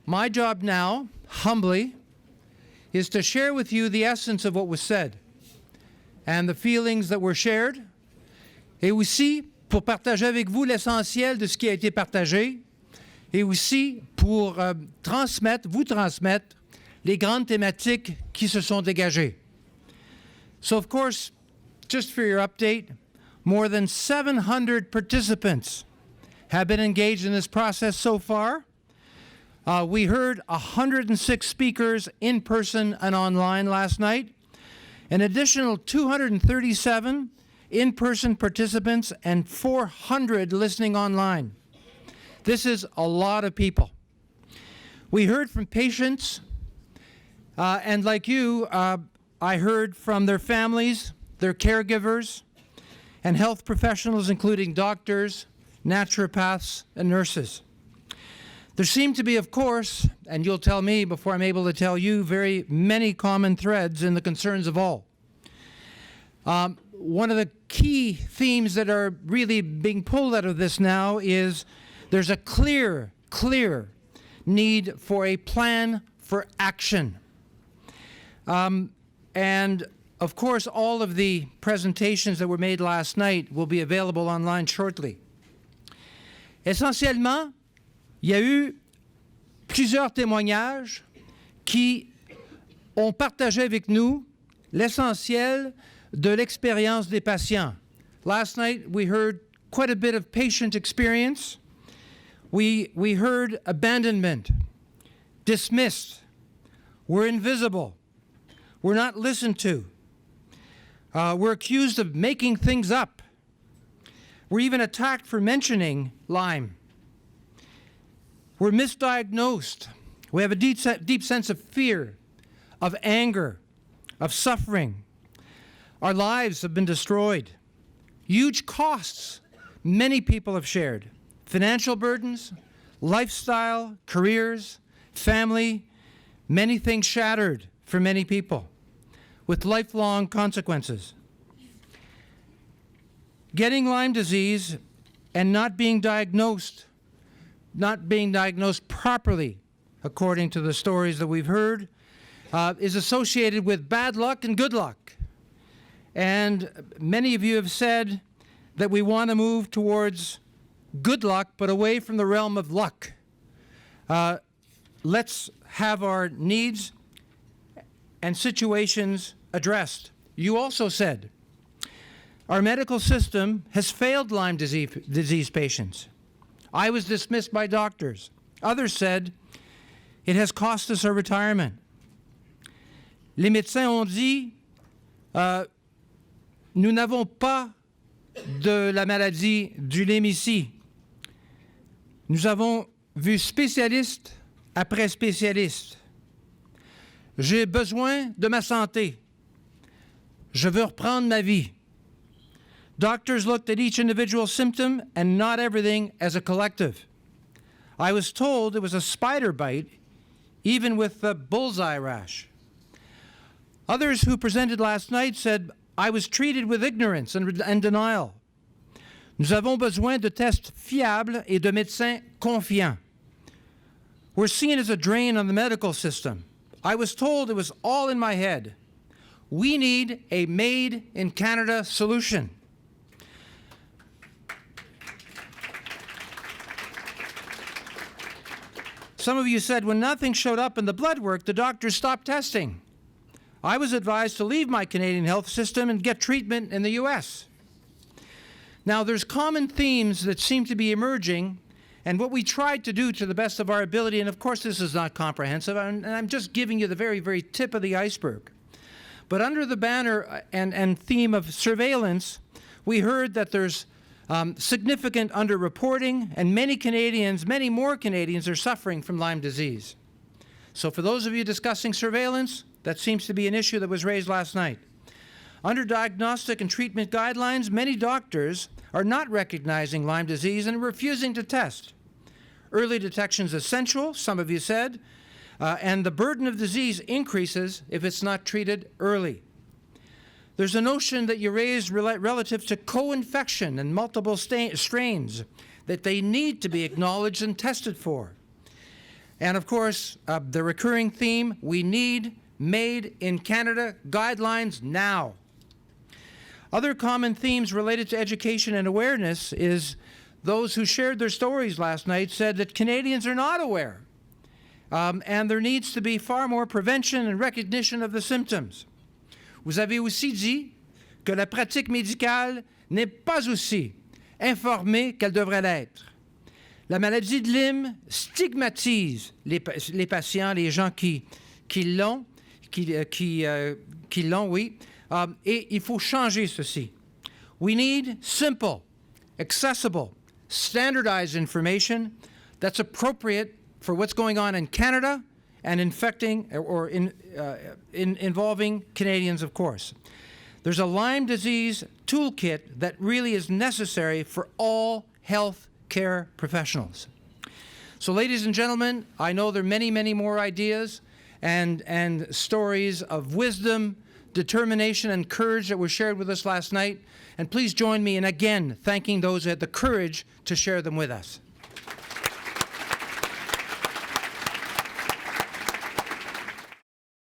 My job now, humbly, is to share with you the essence of what was said and the feelings that were shared, et aussi pour partager avec vous l'essentiel de ce qui a été partagé, et aussi pour vous transmettre les grandes thématiques qui se sont dégagées. So, of course, just for your update, more than 700 participants have been engaged in this process so far. We heard 106 speakers in person and online last night, an additional 237 in-person participants, and 400 listening online. This is a lot of people. We heard from patients, and like you, I heard from their families, their caregivers, and health professionals, including doctors, naturopaths, and nurses. There seem to be, of course, and you'll tell me before I'm able to tell you, very many common threads in the concerns of all. One of the key themes that are really being pulled out of this now is there's a clear need for a plan for action. And of course, all of the presentations that were made last night will be available online shortly. Essentiellement, il y a eu plusieurs témoignages qui ont partagé avec nous l'essentiel de l'expérience des patients. Last night, we heard quite a bit of patient experience. We heard abandonment, dismissed, we're invisible, we're not listened to, we're accused of making things up, we're even attacked for mentioning Lyme. We're misdiagnosed. We have a deep sense of fear, of anger, of suffering. Our lives have been destroyed. Huge costs many people have shared. Financial burdens, lifestyle, careers, family, many things shattered for many people with lifelong consequences. Getting Lyme disease and not being diagnosed properly, according to the stories that we've heard, is associated with bad luck and good luck. And many of you have said that we want to move towards good luck, but away from the realm of luck. Let's have our needs and situations addressed. You also said our medical system has failed Lyme disease patients. I was dismissed by doctors. Others said it has cost us our retirement. Les médecins ont dit, nous n'avons pas de la maladie du Lyme ici. Nous avons vu spécialiste après spécialiste. J'ai besoin de ma santé. Je veux reprendre ma vie. Doctors looked at each individual symptom and not everything as a collective. I was told it was a spider bite, even with the bullseye rash. Others who presented last night said, I was treated with ignorance and denial. Nous avons besoin de tests fiables et de médecins confiants. We're seen as a drain on the medical system. I was told it was all in my head. We need a made-in-Canada solution. Some of you said when nothing showed up in the blood work, the doctors stopped testing. I was advised to leave my Canadian health system and get treatment in the U.S. Now, there's common themes that seem to be emerging, and what we tried to do to the best of our ability, and of course this is not comprehensive, and I'm just giving you the very, very tip of the iceberg. But under the banner and theme of surveillance, we heard that there's significant underreporting, and many more Canadians are suffering from Lyme disease. So for those of you discussing surveillance, that seems to be an issue that was raised last night. Under diagnostic and treatment guidelines, many doctors are not recognizing Lyme disease and refusing to test. Early detection is essential, some of you said, and the burden of disease increases if it's not treated early. There's a notion that you raised relative to co-infection and multiple strains, that they need to be acknowledged and tested for. And of course, the recurring theme, we need Made in Canada guidelines now. Other common themes related to education and awareness is those who shared their stories last night said that Canadians are not aware, and there needs to be far more prevention and recognition of the symptoms. Vous avez aussi dit que la pratique médicale n'est pas aussi informée qu'elle devrait l'être. La maladie de Lyme stigmatise les patients, les gens qui l'ont, oui, et il faut changer ceci. We need simple, accessible, standardized information that's appropriate for what's going on in Canada and infecting or involving Canadians, of course. There's a Lyme disease toolkit that really is necessary for all health care professionals. So, ladies and gentlemen, I know there are many, many more ideas and stories of wisdom, determination, and courage that were shared with us last night. And please join me in again thanking those who had the courage to share them with us.